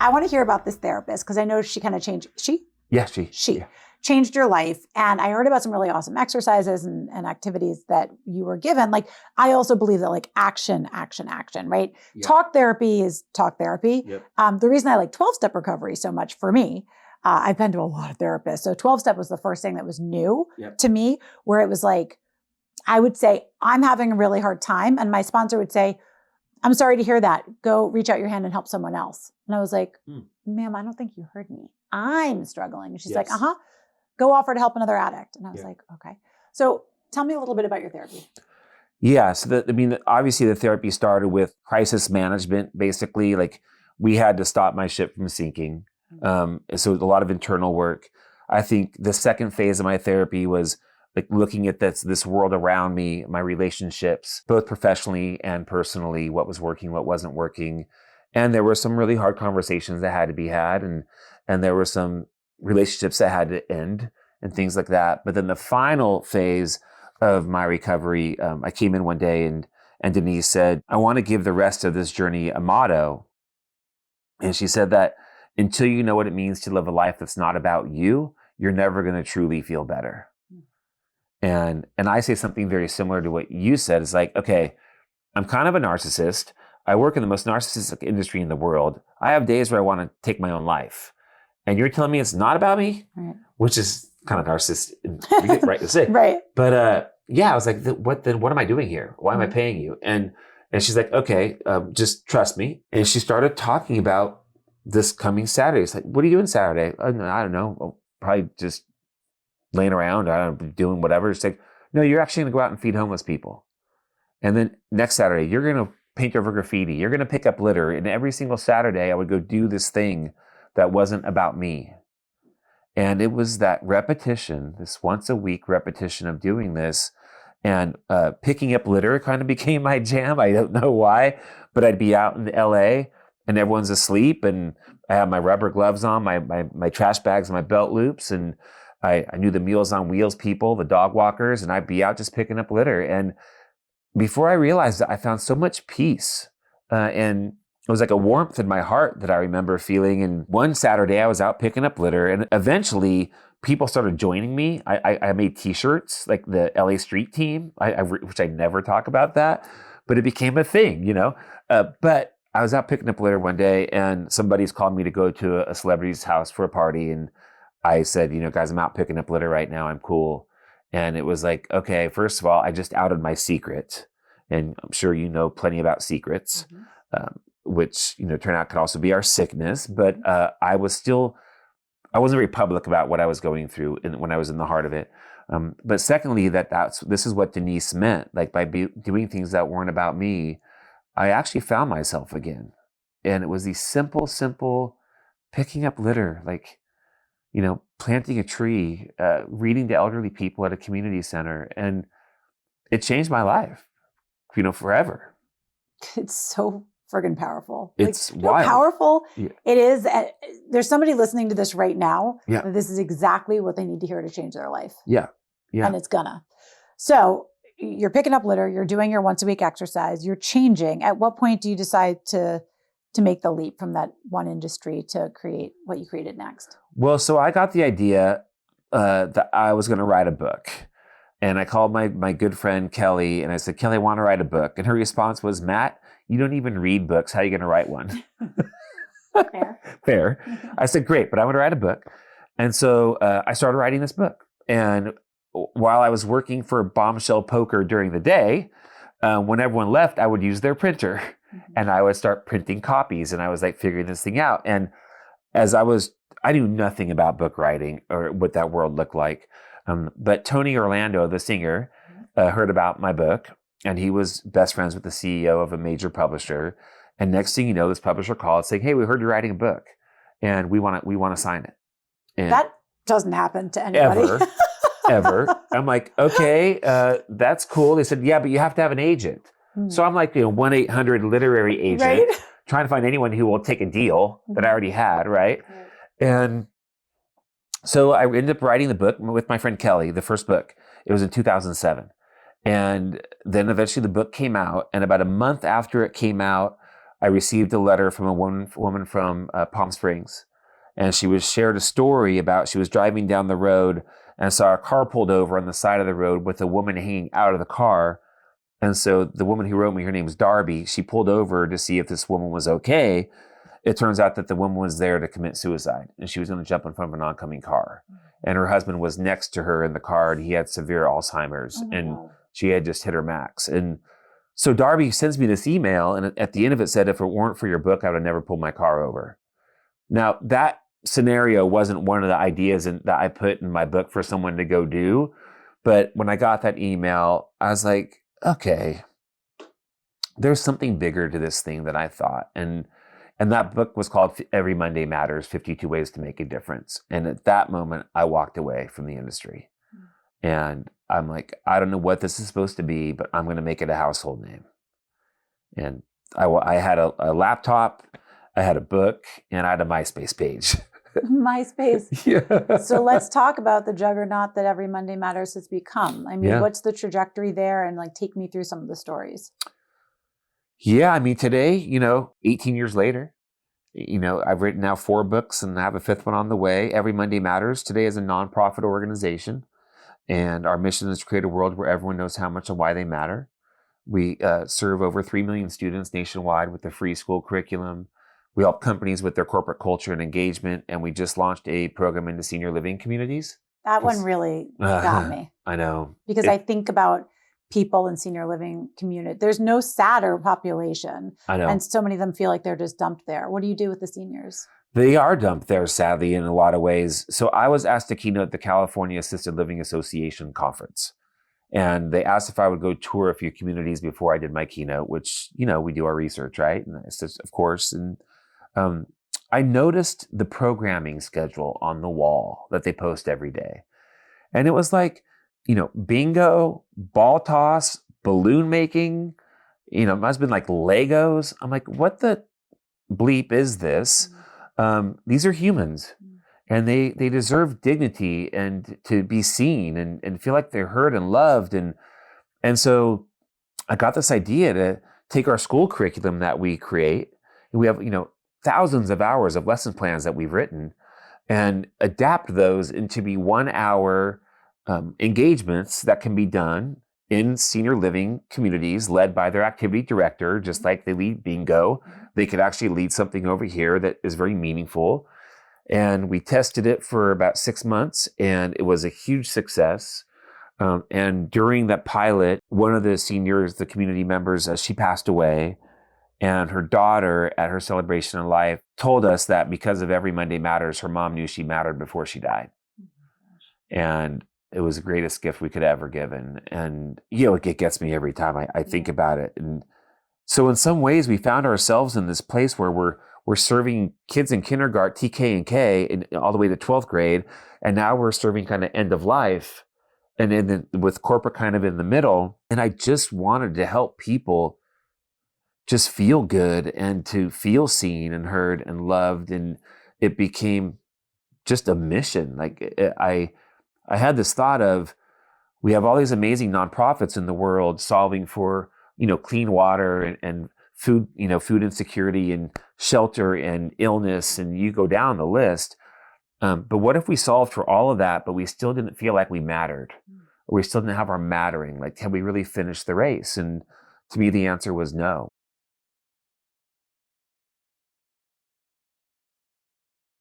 I want to hear about this therapist because I know she kind of changed. She Yeah, she changed your life. And I heard about some really awesome exercises and activities that you were given. Like, I also believe that like action, right? Yep. Talk therapy is talk therapy. Yep. The reason I like 12-step recovery so much for me, I've been to a lot of therapists. So 12-step was the first thing that was new to me, where it was like, I would say, I'm having a really hard time. And my sponsor would say, I'm sorry to hear that. Go reach out your hand and help someone else. And I was like, ma'am, I don't think you heard me. I'm struggling. And she's like, go offer to help another addict. And I was like, okay. So tell me a little bit about your therapy. Yeah. So obviously the therapy started with crisis management. Basically, like we had to stop my ship from sinking. So a lot of internal work. I think the second phase of my therapy was like looking at this world around me, my relationships, both professionally and personally, what was working, what wasn't working. And there were some really hard conversations that had to be had. And there were some relationships that had to end and things like that. But then the final phase of my recovery, I came in one day and Denise said, I want to give the rest of this journey a motto. And she said that until you know what it means to live a life that's not about you, you're never going to truly feel better. And I say something very similar to what you said. It's like, okay, I'm kind of a narcissist. I work in the most narcissistic industry in the world. I have days where I want to take my own life. And you're telling me it's not about me, which is kind of narcissistic, right to say. Right. But I was like, what am I doing here? Why am I paying you? And she's like, okay, just trust me. And she started talking about this coming Saturday. It's like, what are you doing Saturday? I don't know. I'll probably just laying around. I don't know, doing whatever. She's like, no, you're actually going to go out and feed homeless people. And then next Saturday, you're going to paint over graffiti. You're going to pick up litter. And every single Saturday, I would go do this thing that wasn't about me. And it was that repetition, this once a week repetition of doing this. And picking up litter kind of became my jam. I don't know why, but I'd be out in LA and everyone's asleep and I have my rubber gloves on, my trash bags and my belt loops. And I knew the Meals on Wheels people, the dog walkers, and I'd be out just picking up litter. And before I realized it, I found so much peace. And it was like a warmth in my heart that I remember feeling. And one Saturday I was out picking up litter and eventually people started joining me. I made t-shirts like the LA Street Team, which I never talk about that, but it became a thing, you know? But I was out picking up litter one day and somebody's called me to go to a celebrity's house for a party. And I said, guys, I'm out picking up litter right now. I'm cool. And it was like, okay, first of all, I just outed my secret. And I'm sure you know plenty about secrets. Which, turn out could also be our sickness. But I wasn't very public about what I was going through when I was in the heart of it. But secondly, this is what Denise meant. Like by doing things that weren't about me, I actually found myself again. And it was these simple picking up litter, like, planting a tree, reading to elderly people at a community center. And it changed my life, forever. It's so friggin' powerful. It's like, wild. How powerful Yeah. it is. There's somebody listening to this right now. Yeah. That this is exactly what they need to hear to change their life. Yeah. Yeah. And it's gonna. So you're picking up litter, you're doing your once a week exercise, you're changing. At what point do you decide to make the leap from that one industry to create what you created next? Well, so I got the idea that I was going to write a book. And I called my good friend Kelly and I said, Kelly, I want to write a book. And her response was, Matt, you don't even read books. How are you going to write one? Fair. I said, great, but I want to write a book. And so I started writing this book. And while I was working for Bombshell Poker during the day, when everyone left, I would use their printer and I would start printing copies. And I was like figuring this thing out. And as I knew nothing about book writing or what that world looked like. But Tony Orlando, the singer, heard about my book and he was best friends with the CEO of a major publisher. And next thing you know, this publisher called saying, hey, we heard you're writing a book and we want to sign it. And that doesn't happen to anybody. Ever. I'm like, okay, that's cool. They said, yeah, but you have to have an agent. So I'm like, 1-800 literary agent, trying to find anyone who will take a deal that I already had, right? And so I ended up writing the book with my friend Kelly, the first book. It was in 2007. And then eventually the book came out. And about a month after it came out, I received a letter from a woman from Palm Springs, and she was shared a story about she was driving down the road and saw a car pulled over on the side of the road with a woman hanging out of the car. And so the woman who wrote me, her name is Darby, she pulled over to see if this woman was okay. It turns out that the woman was there to commit suicide, and she was going to jump in front of an oncoming car. And her husband was next to her in the car, and he had severe Alzheimer's, and she had just hit her max. And so Darby sends me this email, and at the end of it said, if it weren't for your book, I would have never pulled my car over. Now, that scenario wasn't one of the ideas that I put in my book for someone to go do. But when I got that email, I was like, okay, there's something bigger to this thing than I thought. And that book was called Every Monday Matters, 52 Ways to Make a Difference. And at that moment, I walked away from the industry. And I'm like, I don't know what this is supposed to be, but I'm going to make it a household name. And I had a laptop, I had a book, and I had a MySpace page. MySpace. Yeah. So let's talk about the juggernaut that Every Monday Matters has become. I mean, what's the trajectory there? And like, take me through some of the stories. Yeah, I mean, today, 18 years later, I've written now 4 books and I have a 5th one on the way. Every Monday Matters today is a nonprofit organization. And our mission is to create a world where everyone knows how much and why they matter. We serve over 3 million students nationwide with a free school curriculum. We help companies with their corporate culture and engagement. And we just launched a program into senior living communities. That one really got me. I know. Because I think about people in senior living community. There's no sadder population. I know. And so many of them feel like they're just dumped there. What do you do with the seniors? They are dumped there, sadly, in a lot of ways. So I was asked to keynote the California Assisted Living Association conference. And they asked if I would go tour a few communities before I did my keynote, which, we do our research, right? And I said, of course. And I noticed the programming schedule on the wall that they post every day. And it was like, bingo, ball toss, balloon making, it must have been like Legos. I'm like, what the bleep is this? These are humans, and they deserve dignity and to be seen and feel like they're heard and loved. And so I got this idea to take our school curriculum that we create, and we have, thousands of hours of lesson plans that we've written, and adapt those into be 1-hour engagements that can be done in senior living communities led by their activity director, just like they lead bingo. They could actually lead something over here that is very meaningful. And we tested it for about 6 months, and it was a huge success. And during that pilot, one of the seniors, the community members, she passed away. And her daughter, at her celebration of life, told us that because of Every Monday Matters, her mom knew she mattered before she died. And it was the greatest gift we could ever given. And, it gets me every time I think about it. And so in some ways, we found ourselves in this place where we're serving kids in kindergarten, TK and K, and all the way to 12th grade. And now we're serving kind of end of life, and then with corporate kind of in the middle. And I just wanted to help people just feel good and to feel seen and heard and loved. And it became just a mission. Like I had this thought of, we have all these amazing nonprofits in the world solving for, clean water and food, food insecurity and shelter and illness, and you go down the list. But what if we solved for all of that, but we still didn't feel like we mattered, or we still didn't have our mattering? Like, have we really finished the race? And to me, the answer was no.